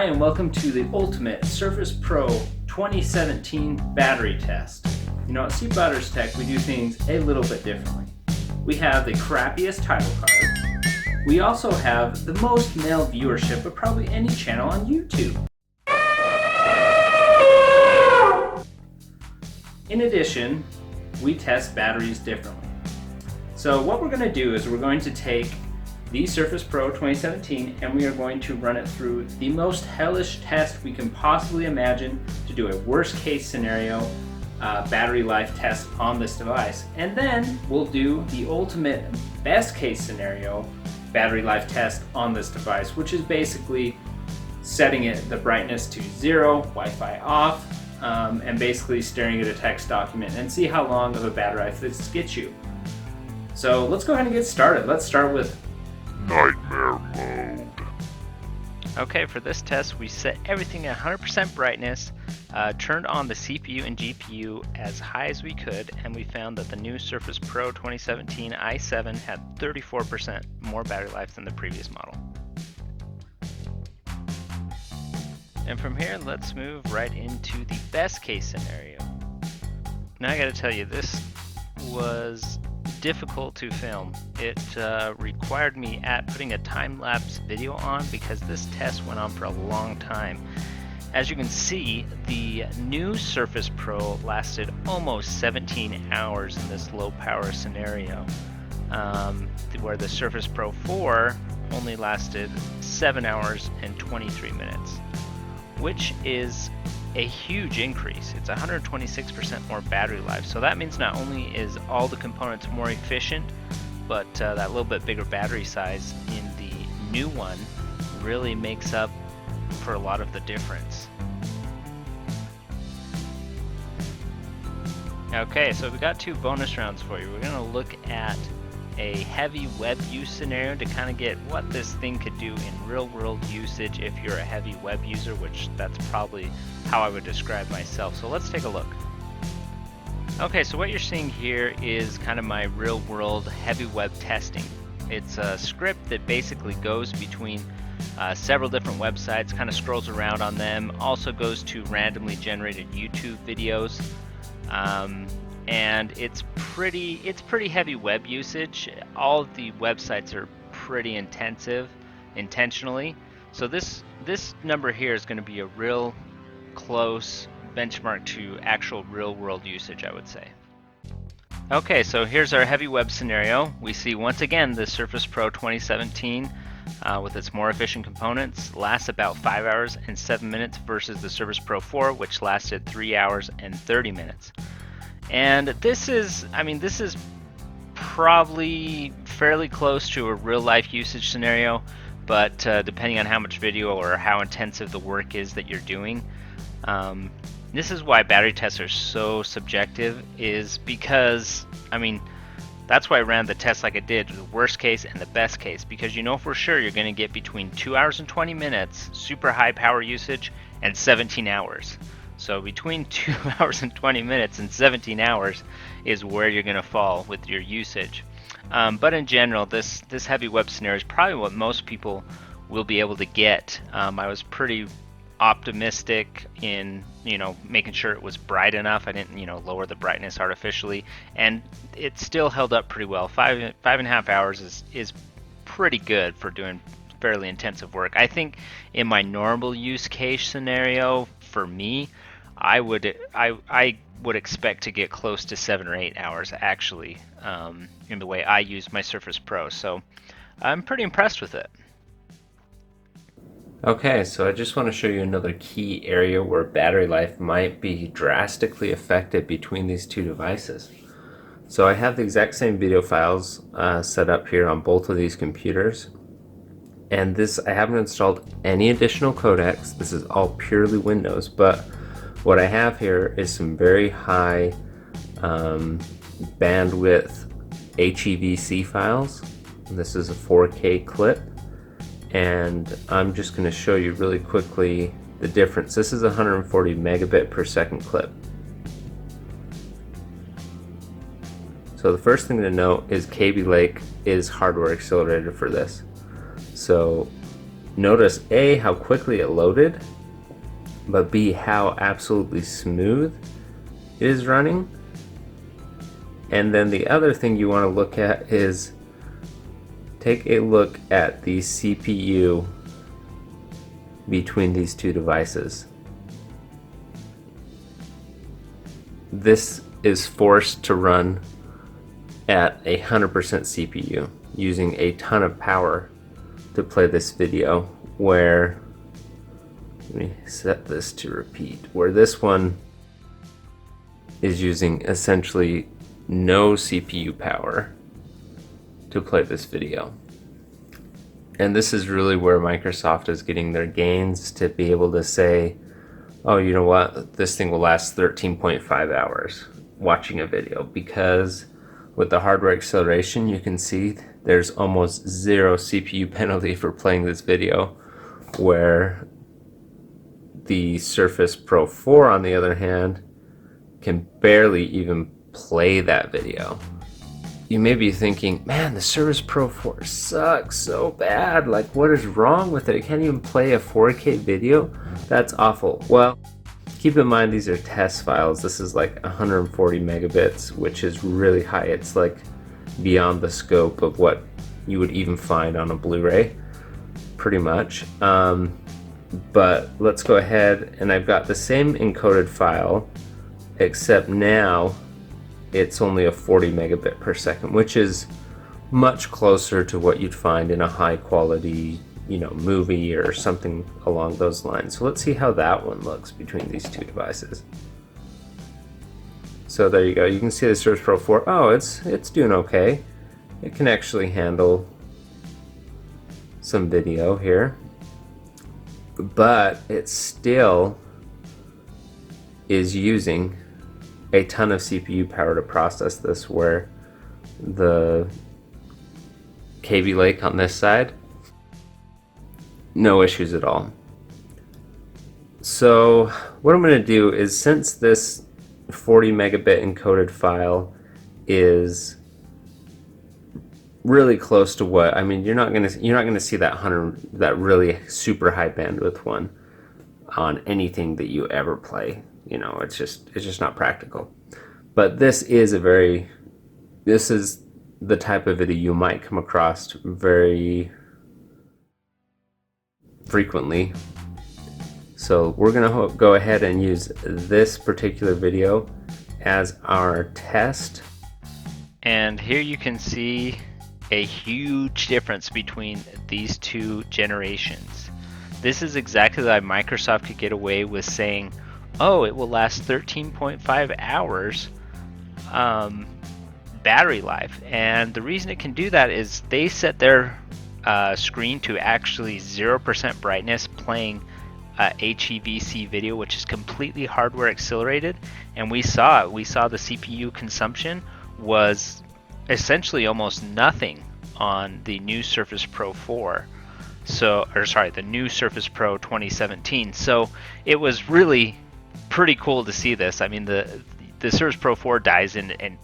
Hi, and welcome to the ultimate Surface Pro 2017 battery test. You know, at C Butters Tech, we do things a little bit differently. We have the crappiest title cards. We also have the most male viewership of probably any channel on YouTube. In addition, we test batteries differently. So what we're going to do is we're going to take the Surface Pro 2017 and we are going to run it through the most hellish test we can possibly imagine to do a worst case scenario battery life test on this device. And then we'll do the ultimate best case scenario battery life test on this device, which is basically setting the brightness to 0, Wi-Fi off, and basically staring at a text document and see how long of a battery life this gets you. So let's go ahead and get started. Let's start with Nightmare mode. Okay, for this test we set everything at 100% brightness, turned on the CPU and GPU as high as we could, and we found that the new Surface Pro 2017 i7 had 34% more battery life than the previous model. And from here, let's move right into the best case scenario. Now I gotta tell you, this was difficult to film. It required me putting a time-lapse video on because this test went on for a long time. As you can see, the new Surface Pro lasted almost 17 hours in this low power scenario, where the Surface Pro 4 only lasted 7 hours and 23 minutes, which is a huge increase. It's 126% more battery life. So that means not only is all the components more efficient, but that little bit bigger battery size in the new one really makes up for a lot of the difference. Okay, so we got 2 bonus rounds for you. We're going to look at a heavy web use scenario to kind of get what this thing could do in real world usage if you're a heavy web user, which that's probably how I would describe myself. So let's take a look. Okay, so what you're seeing here is kind of my real world heavy web testing. It's a script that basically goes between several different websites, kind of scrolls around on them, also goes to randomly generated YouTube videos. And it's pretty heavy web usage. All of the websites are pretty intentionally. So this number here is going to be a real close benchmark to actual real world usage, I would say. Okay, so here's our heavy web scenario. We see once again the Surface Pro 2017 with its more efficient components lasts about 5 hours and 7 minutes versus the Surface Pro 4, which lasted 3 hours and 30 minutes. And this is probably fairly close to a real life usage scenario, but depending on how much video or how intensive the work is that you're doing. This is why battery tests are so subjective, is because, that's why I ran the test like I did, the worst case and the best case, because you know for sure you're going to get between 2 hours and 20 minutes super high power usage and 17 hours. So between 2 hours and 20 minutes and 17 hours is where you're going to fall with your usage. But in general, this heavy web scenario is probably what most people will be able to get. I was pretty optimistic in making sure it was bright enough. I didn't lower the brightness artificially, and it still held up pretty well. 5.5 hours is pretty good for doing fairly intensive work. I think in my normal use case scenario, for me, I would expect to get close to 7 or 8 hours actually, in the way I use my Surface Pro. So I'm pretty impressed with it. Okay, so I just want to show you another key area where battery life might be drastically affected between these two devices. So I have the exact same video files set up here on both of these computers, and I haven't installed any additional codecs. This is all purely Windows, but what I have here is some very high bandwidth HEVC files. This is a 4K clip, and I'm just going to show you really quickly the difference. This is a 140 megabit per second clip. So the first thing to note is Kaby Lake is hardware accelerated for this. So notice A, how quickly it loaded, but B, how absolutely smooth it is running. And then the other thing you want to look at is take a look at the CPU between these two devices. This is forced to run at 100% CPU, using a ton of power to play this video, where, let me set this to repeat, where this one is using essentially no CPU power to play this video. And this is really where Microsoft is getting their gains, to be able to say, oh, you know what, this thing will last 13.5 hours watching a video, because with the hardware acceleration, you can see there's almost zero CPU penalty for playing this video, where the Surface Pro 4, on the other hand, can barely even play that video. You may be thinking, man, the Surface Pro 4 sucks so bad. Like, what is wrong with it? It can't even play a 4K video? That's awful. Well, keep in mind these are test files. This is like 140 megabits, which is really high. It's like beyond the scope of what you would even find on a Blu-ray, pretty much. But let's go ahead, and I've got the same encoded file, except now it's only a 40 megabit per second, which is much closer to what you'd find in a high quality, movie or something along those lines. So let's see how that one looks between these two devices. So there you go. You can see the Surface Pro 4. Oh, it's doing okay. It can actually handle some video here, but it still is using a ton of CPU power to process this, where the Kaby Lake on this side, no issues at all. So what I'm going to do is, since this 40 megabit encoded file is really close to what, I mean, you're not going to see that really super high bandwidth one on anything that you ever play. It's just not practical. But this is the type of video you might come across very frequently. So we're gonna go ahead and use this particular video as our test. And here you can see a huge difference between these two generations. This is exactly why Microsoft could get away with saying, oh, it will last 13.5 hours battery life. And the reason it can do that is they set their screen to actually 0% brightness, playing HEVC video, which is completely hardware accelerated. And we saw the CPU consumption was essentially almost nothing on the new Surface Pro 4. The new Surface Pro 2017. So it was really pretty cool to see this. I mean, the Surface Pro 4 dies in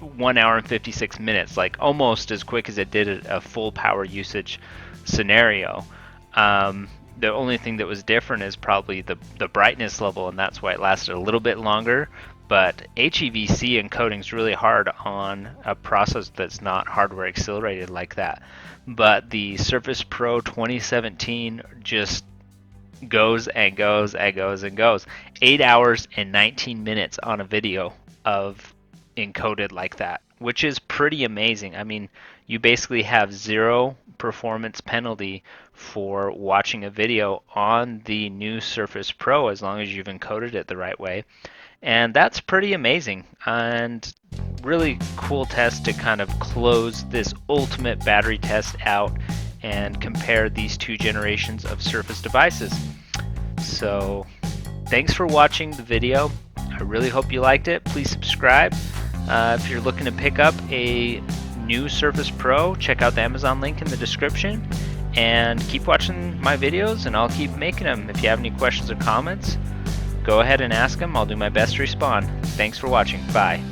1 hour and 56 minutes, like almost as quick as it did a full power usage scenario. The only thing that was different is probably the brightness level, and that's why it lasted a little bit longer. But HEVC encoding is really hard on a process that's not hardware accelerated like that. But the Surface Pro 2017 just goes and goes and goes and goes. 8 hours and 19 minutes on a video of encoded like that, which is pretty amazing. I mean, you basically have zero performance penalty for watching a video on the new Surface Pro as long as you've encoded it the right way. And that's pretty amazing, and really cool test to kind of close this ultimate battery test out and compare these two generations of Surface devices. So thanks for watching the video. I really hope you liked it. Please subscribe. If you're looking to pick up a new Surface Pro, check out the Amazon link in the description, and keep watching my videos and I'll keep making them. If you have any questions or comments, go ahead and ask them. I'll do my best to respond. Thanks for watching. Bye.